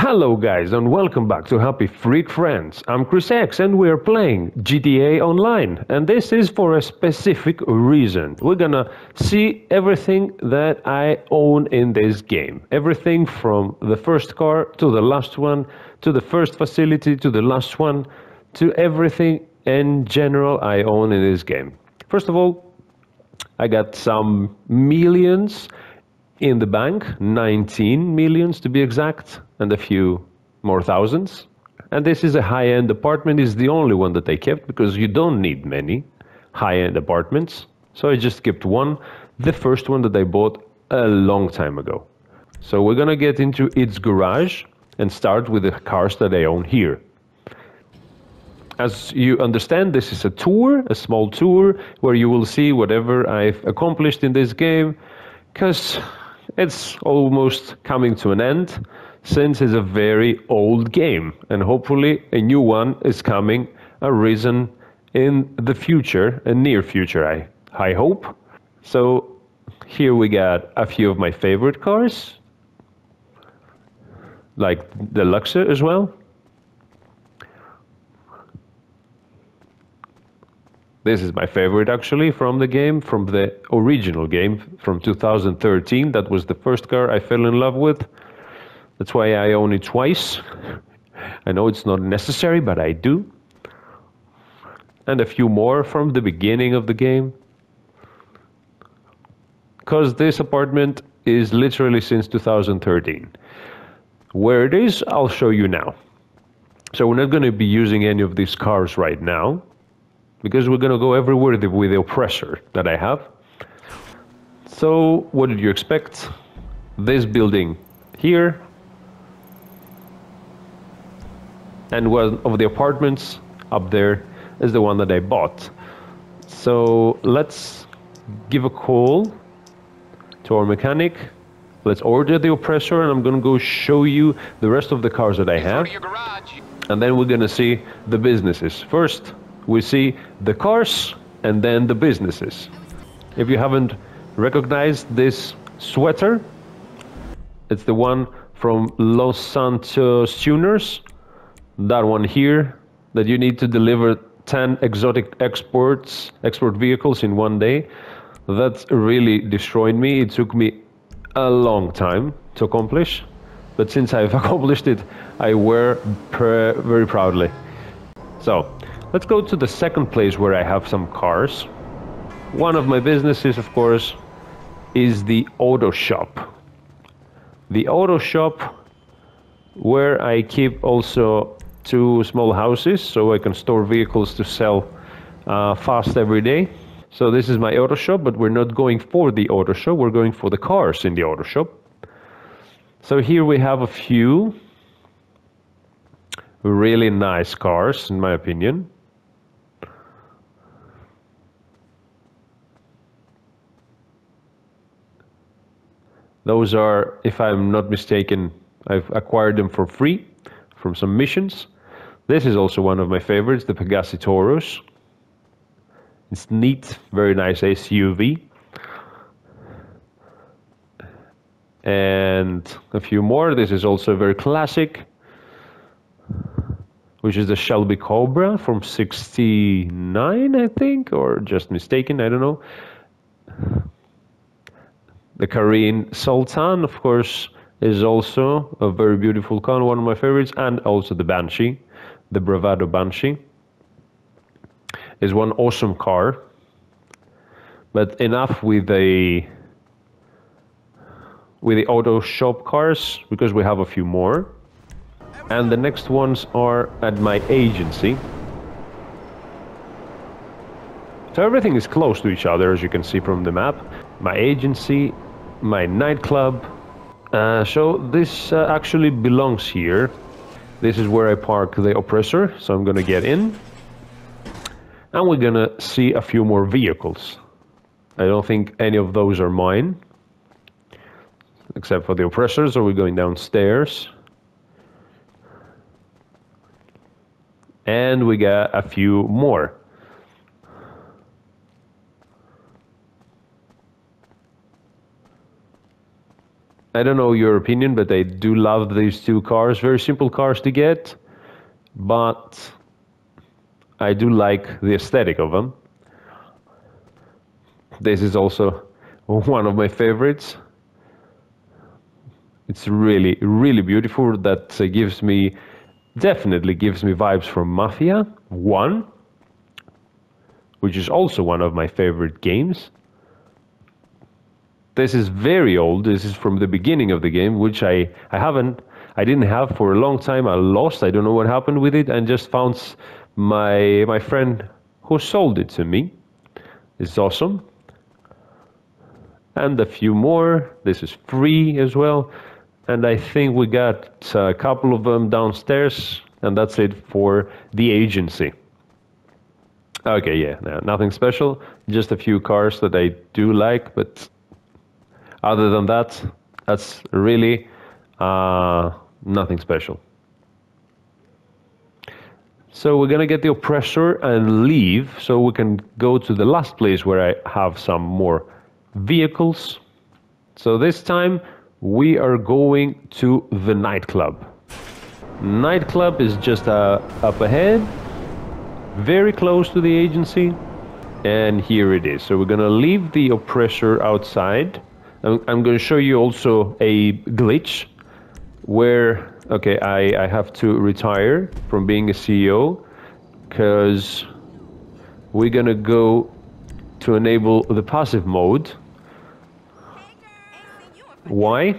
Hello guys and welcome back to Happy Freak Friends. I'm Chris X and we're playing GTA Online, and this is for a specific reason. We're gonna see everything that I own in this game. Everything from the first car to the last one, to the first facility to the last one, to everything in general I own in this game. First of all, I got some millions in the bank, 19 millions to be exact, and a few more thousands. And this is a high-end apartment. It's the only one that I kept because you don't need many high-end apartments. So I just kept one, the first one that I bought a long time ago. So we're gonna get into its garage and start with the cars that I own here. As you understand, this is a tour, a small tour, where you will see whatever I've accomplished in this game, because it's almost coming to an end, since it's a very old game, and hopefully a new one is coming, arisen in the future, a near future, I hope. So here we got a few of my favorite cars, like the Luxor as well. This is my favorite actually from the game, from the original game from 2013. That was the first car I fell in love with. That's why I own it twice. I know it's not necessary, but I do. And a few more from the beginning of the game. Because this apartment is literally since 2013. Where it is, I'll show you now. So we're not going to be using any of these cars right now, because we're going to go everywhere with the oppressor that I have. So what did you expect? This building here, and one of the apartments up there is the one that I bought. So let's give a call to our mechanic. Let's order the oppressor, and I'm going to go show you the rest of the cars that I have. And then we're going to see the businesses. First, we see the cars and then the businesses. If you haven't recognized this sweater, it's the one from Los Santos tuners. That one here, that you need to deliver 10 exotic export vehicles in one day. That really destroyed me. It took me a long time to accomplish, but since I've accomplished it, I wear very proudly. So let's go to the second place where I have some cars. One of my businesses, of course, is the auto shop. The auto shop where I keep also two small houses so I can store vehicles to sell fast every day. So this is my auto shop, but we're not going for the auto shop, we're going for the cars in the auto shop. So here we have a few really nice cars, in my opinion. Those are, if I'm not mistaken, I've acquired them for free from some missions. This is also one of my favorites, the Pegassi Taurus. It's neat, very nice SUV. And a few more. This is also very classic, which is the Shelby Cobra from 69, I think, or just mistaken, I don't know. The Careen Sultan, of course, is also a very beautiful car, one of my favorites, and also the Banshee, the Bravado Banshee. Is one awesome car, but enough with the auto shop cars, because we have a few more. And the next ones are at my agency. So everything is close to each other, as you can see from the map. My agency, my nightclub. So this actually belongs here. This is where I park the oppressor, so I'm gonna get in. And we're gonna see a few more vehicles. I don't think any of those are mine, except for the oppressor, so we're going downstairs. And we got a few more. I don't know your opinion, but I do love these two cars. Very simple cars to get, but I do like the aesthetic of them. This is also one of my favorites. It's really, really beautiful. That definitely gives me vibes from Mafia 1, which is also one of my favorite games. This is very old. This is from the beginning of the game, which I didn't have for a long time. I lost. I don't know what happened with it, and just found my friend who sold it to me. It's awesome. And a few more. This is free as well. And I think we got a couple of them downstairs, and that's it for the agency. Okay, yeah, no, nothing special. Just a few cars that I do like, but other than that, that's really nothing special. So we're gonna get the oppressor and leave, so we can go to the last place where I have some more vehicles. So this time we are going to the nightclub. Nightclub is just up ahead, very close to the agency, and here it is. So we're gonna leave the oppressor outside. I'm going to show you also a glitch where, okay, I have to retire from being a CEO because we're going to go to enable the passive mode. Why?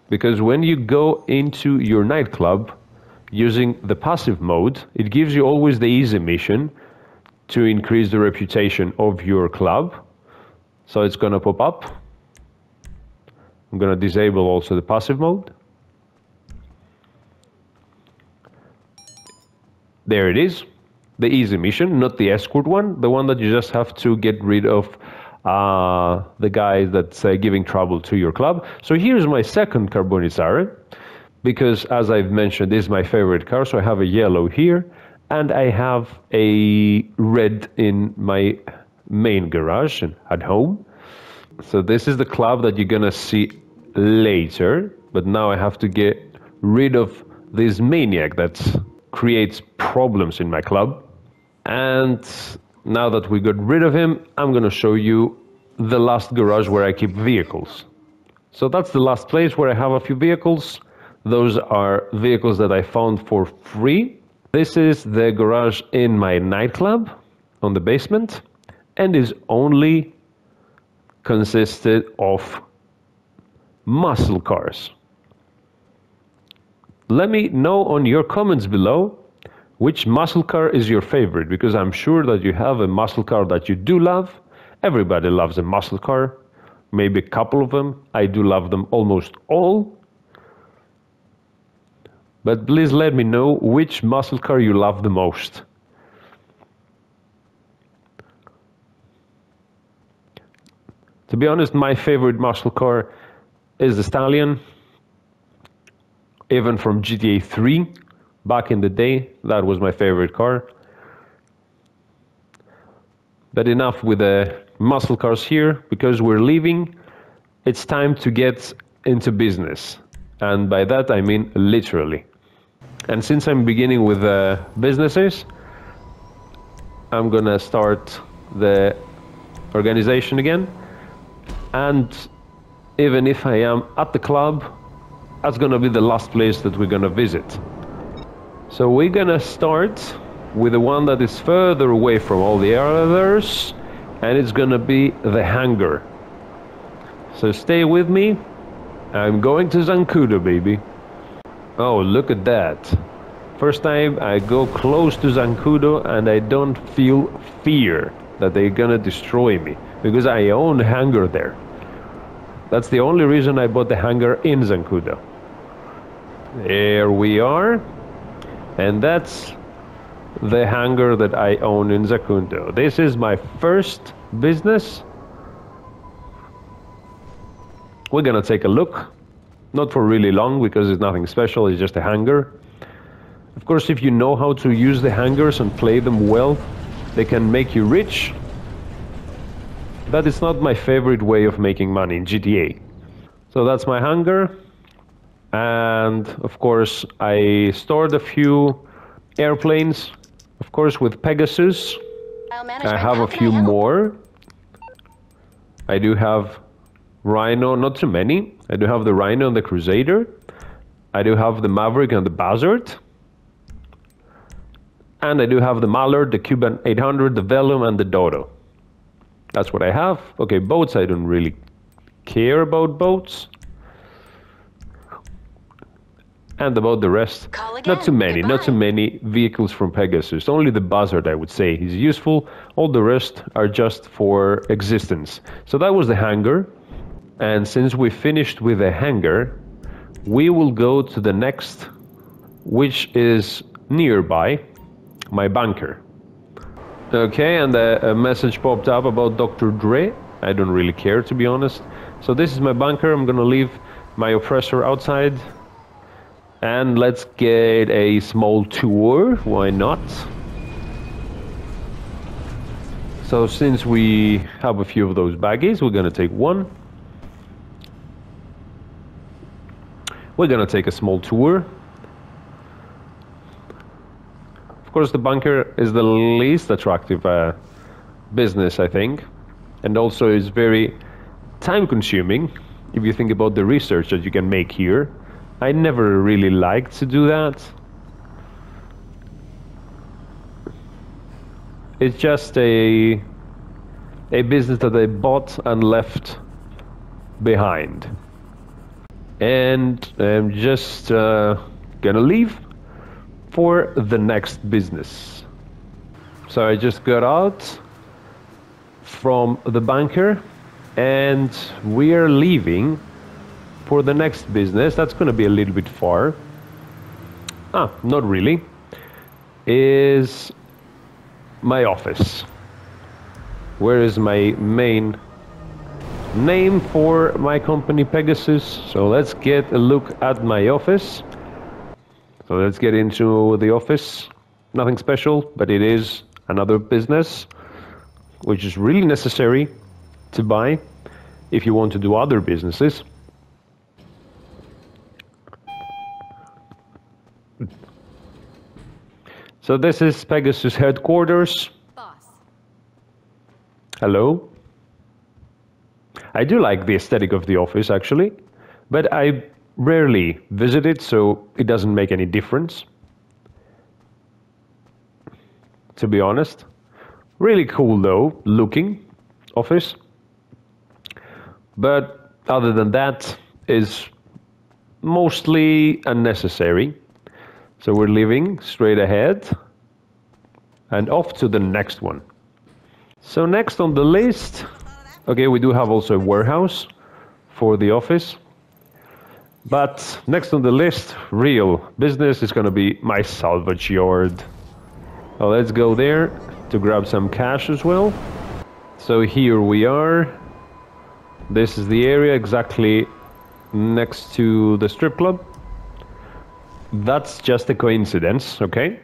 Because when you go into your nightclub using the passive mode, it gives you always the easy mission to increase the reputation of your club. So it's going to pop up. I'm going to disable also the passive mode. There it is, the easy mission, not the escort one, the one that you just have to get rid of the guy that's giving trouble to your club. So here's my second Carbonizzare, because as I've mentioned, this is my favorite car, so I have a yellow here, and I have a red in my main garage at home. So this is the club that you're gonna see later, but now I have to get rid of this maniac that creates problems in my club. And now that we got rid of him, I'm gonna show you the last garage where I keep vehicles. So that's the last place where I have a few vehicles. Those are vehicles that I found for free. This is the garage in my nightclub on the basement, and is only consisted of muscle cars. Let me know on your comments below which muscle car is your favorite, because I'm sure that you have a muscle car that you do love. Everybody loves a muscle car, maybe a couple of them. I do love them almost all. But please let me know which muscle car you love the most. To be honest, my favorite muscle car is the Stallion. Even from GTA 3, back in the day, that was my favorite car. But enough with the muscle cars here, because we're leaving. It's time to get into business. And by that I mean literally. And since I'm beginning with businesses, I'm gonna start the organization again. And even if I am at the club, that's gonna be the last place that we're gonna visit. So we're gonna start with the one that is further away from all the others, and it's gonna be the hangar. So stay with me. I'm going to Zancudo, baby. Oh, look at that. First time I go close to Zancudo and I don't feel fear that they're gonna destroy me, because I own a hangar there. That's the only reason I bought the hangar in Zancudo. There we are. And that's the hangar that I own in Zancudo. This is my first business. We're gonna take a look. Not for really long, because it's nothing special, it's just a hangar. Of course, if you know how to use the hangars and play them well, they can make you rich. That is not my favorite way of making money in GTA. So that's my hangar. And of course, I stored a few airplanes, of course, with Pegasus. I have a few more. I do have Rhino, not too many. I do have the Rhino and the Crusader. I do have the Maverick and the Buzzard. And I do have the Mallard, the Cuban 800, the Vellum, and the Dodo. That's what I have. Okay, boats, I don't really care about boats. And about the rest, not too many vehicles from Pegasus. Only the Buzzard, I would say, is useful. All the rest are just for existence. So that was the hangar. And since we finished with the hangar, we will go to the next, which is nearby, my bunker. Okay, and a message popped up about Dr. Dre. I don't really care, to be honest. So this is my bunker. I'm gonna leave my oppressor outside. And let's get a small tour, why not? So since we have a few of those baggies, we're gonna take one. We're gonna take a small tour. Of course, the bunker is the least attractive business, I think. And also is very time-consuming, if you think about the research that you can make here. I never really liked to do that. It's just a business that I bought and left behind. And I'm just gonna leave for the next business. So I just got out from the bunker and we are leaving for the next business. That's going to be a little bit far. Not really. Is my office. Where is my main name for my company, Pegasus? So let's get a look at my office. So let's get into the office. Nothing special, but it is another business, which is really necessary to buy if you want to do other businesses. So this is Pegasus headquarters. Boss. Hello. I do like the aesthetic of the office, actually, but I rarely visit it, so it doesn't make any difference, to be honest. Really cool, though, looking office. But other than that, is mostly unnecessary. So we're leaving straight ahead and off to the next one. So next on the list, okay, we do have also a warehouse for the office. But next on the list, real business is going to be my salvage yard. So let's go there to grab some cash as well. So here we are. This is the area exactly next to the strip club. That's just a coincidence, okay?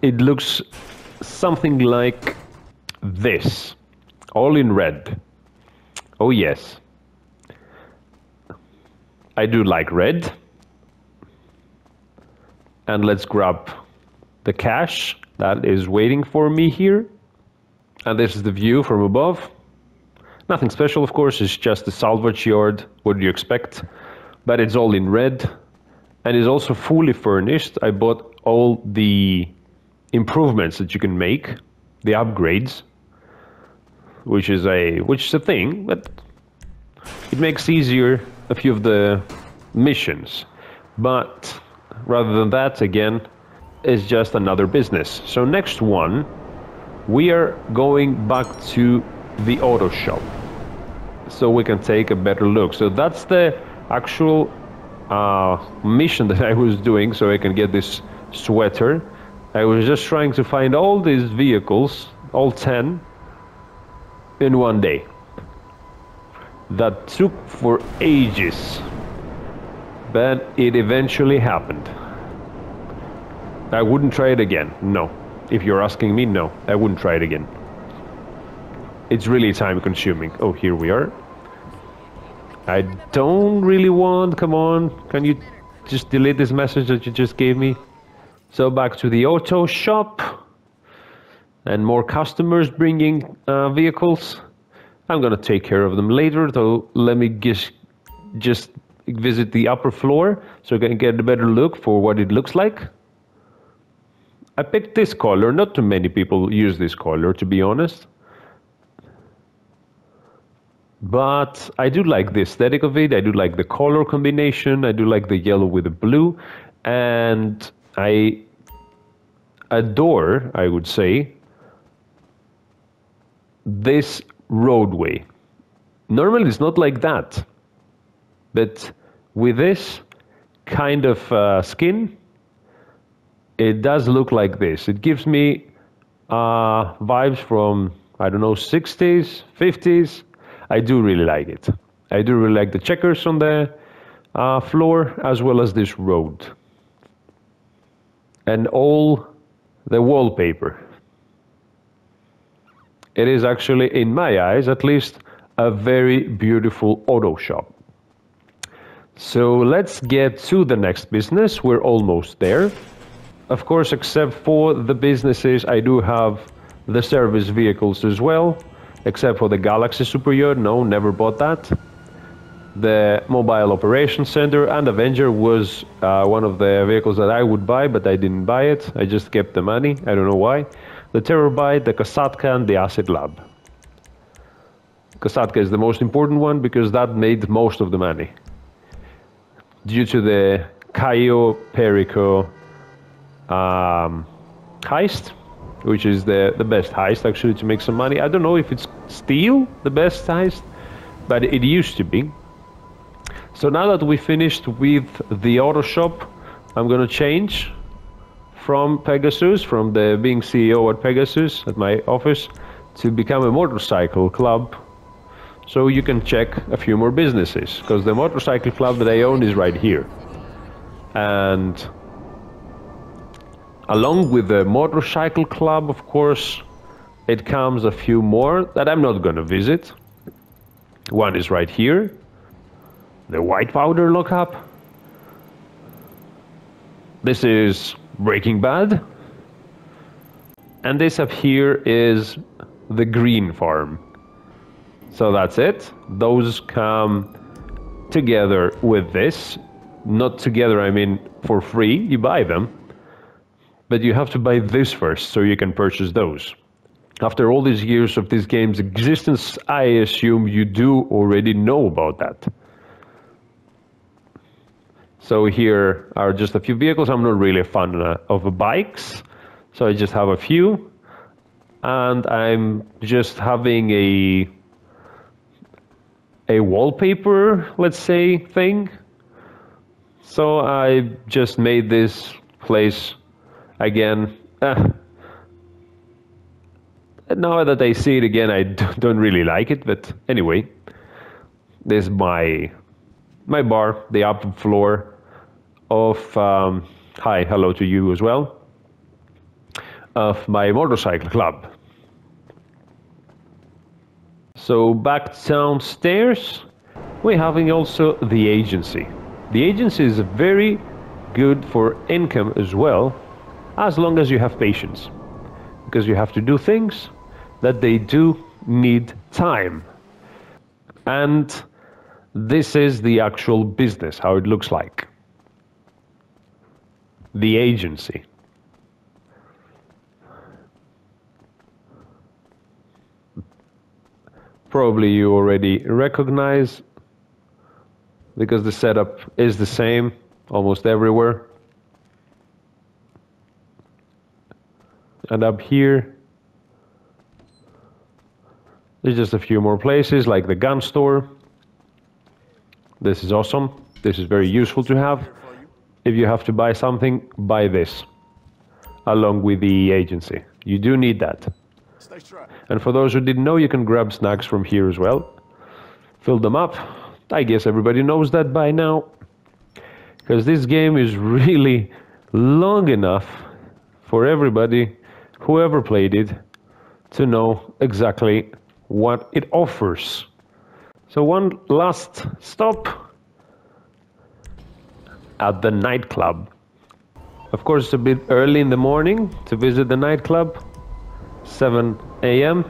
It looks something like this, all in red. Oh yes. I do like red. And let's grab the cash that is waiting for me here. And this is the view from above. Nothing special, of course, it's just a salvage yard. What do you expect? But it's all in red. And it's also fully furnished. I bought all the improvements that you can make, the upgrades, which is a thing, but it makes easier a few of the missions. But rather than that, again, it's just another business. So next one, we are going back to the auto shop, so we can take a better look. So that's the actual mission that I was doing, so I can get this sweater. I was just trying to find all these vehicles, all 10, in one day. That took for ages, but it eventually happened. I wouldn't try it again, no. If you're asking me, no, I wouldn't try it again. It's really time consuming. Oh, here we are. I don't really want, come on, can you just delete this message that you just gave me? So back to the auto shop, and more customers bringing vehicles. I'm gonna take care of them later, though let me just visit the upper floor so I can get a better look for what it looks like. I picked this color, not too many people use this color to be honest. But I do like the aesthetic of it, I do like the color combination, I do like the yellow with the blue, and I adore, I would say, this roadway. Normally it's not like that, but with this kind of skin, it does look like this. It gives me vibes from, I don't know, 60s, 50s. I do really like it. I do really like the checkers on the floor, as well as this road. And all the wallpaper. It is actually, in my eyes at least, a very beautiful auto shop. So let's get to the next business. We're almost there. Of course, except for the businesses, I do have the service vehicles as well. Except for the Galaxy Superior, no, never bought that. The Mobile Operations Center and Avenger was one of the vehicles that I would buy, but I didn't buy it. I just kept the money, I don't know why. The Terabyte, the Kasatka, and the Acid Lab. Kasatka is the most important one because that made most of the money. Due to the Cayo Perico heist, which is the best heist actually to make some money. I don't know if it's still the best heist, but it used to be. So now that we finished with the auto shop, I'm gonna change from Pegasus, from the being CEO at Pegasus at my office, to become a motorcycle club. So you can check a few more businesses, because the motorcycle club that I own is right here. And along with the motorcycle club, of course, it comes a few more that I'm not gonna visit. One is right here, the White Powder lockup. This is Breaking Bad. And this up here is the Green Farm. So that's it. Those come together with this. Not together, I mean for free, you buy them. But you have to buy this first, so you can purchase those. After all these years of this game's existence, I assume you do already know about that. So here are just a few vehicles. I'm not really a fan of bikes, so I just have a few. And I'm just having a wallpaper, let's say, thing. So I just made this place again. Now that I see it again, I don't really like it, but anyway, this is my bar, the upper floor of, hi, hello to you as well, of my motorcycle club. So back downstairs, we're having also the agency. The agency is very good for income as well, as long as you have patience, because you have to do things that they do need time. And this is the actual business, how it looks like. The agency. Probably you already recognize, because the setup is the same almost everywhere. And up here, there's just a few more places, like the gun store. This is awesome. This is very useful to have. If you have to buy something, buy this, along with the agency. You do need that. And for those who didn't know, you can grab snacks from here as well. Fill them up. I guess everybody knows that by now, because this game is really long enough for everybody, whoever played it, to know exactly what it offers. So one last stop at the nightclub. Of course, it's a bit early in the morning to visit the nightclub, 7 a.m.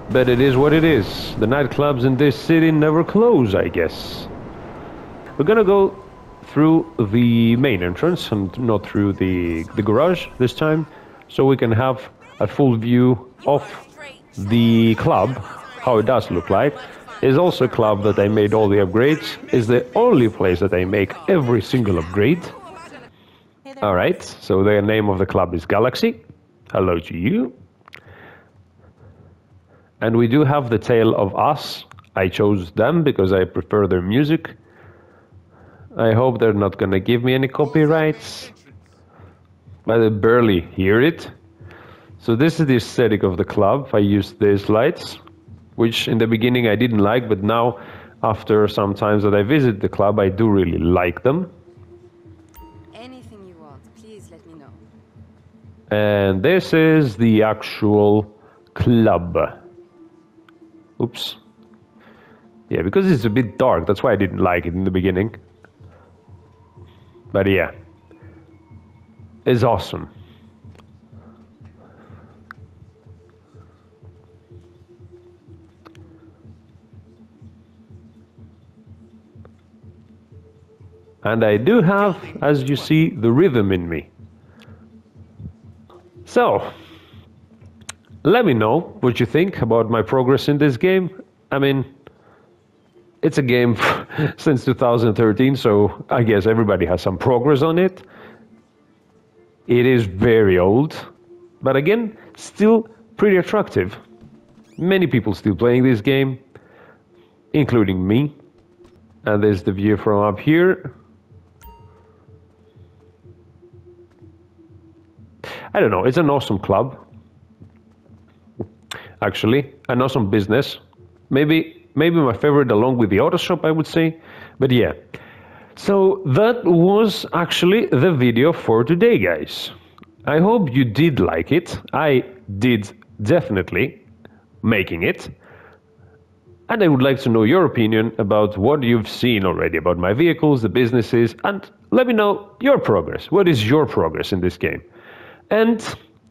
But it is what it is. The nightclubs in this city never close, I guess. We're gonna go through the main entrance and not through the garage this time, so we can have a full view of the club, how it does look like. It's also a club that I made all the upgrades. It's the only place that I make every single upgrade. Alright, so the name of the club is Galaxy. Hello to you. And we do have the Tale of Us. I chose them because I prefer their music. I hope they're not gonna give me any copyrights. But I barely hear it. So this is the aesthetic of the club. I used these lights, which in the beginning I didn't like, but now after some times that I visit the club, I do really like them. Anything you want, please let me know. And this is the actual club. Oops. Yeah, because it's a bit dark, that's why I didn't like it in the beginning. But yeah, it's awesome. And I do have, as you see, the rhythm in me. So, let me know what you think about my progress in this game. I mean, it's a game since 2013, so I guess everybody has some progress on it. It is very old, but again, still pretty attractive. Many people still playing this game, including me. And there's the view from up here. I don't know, it's an awesome club. Actually, an awesome business. Maybe my favorite along with the auto shop, I would say. But yeah. So that was actually the video for today, guys. I hope you did like it. I did definitely making it. And I would like to know your opinion about what you've seen already about my vehicles, the businesses, and let me know your progress. What is your progress in this game? And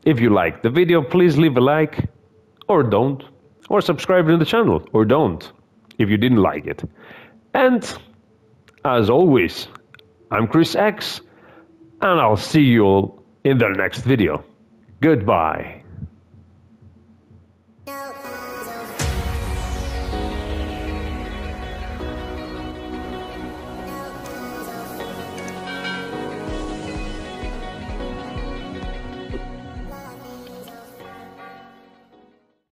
if you liked the video, please leave a like, or don't, or subscribe to the channel, or don't, if you didn't like it. And, as always, I'm Chris X, and I'll see you all in the next video. Goodbye.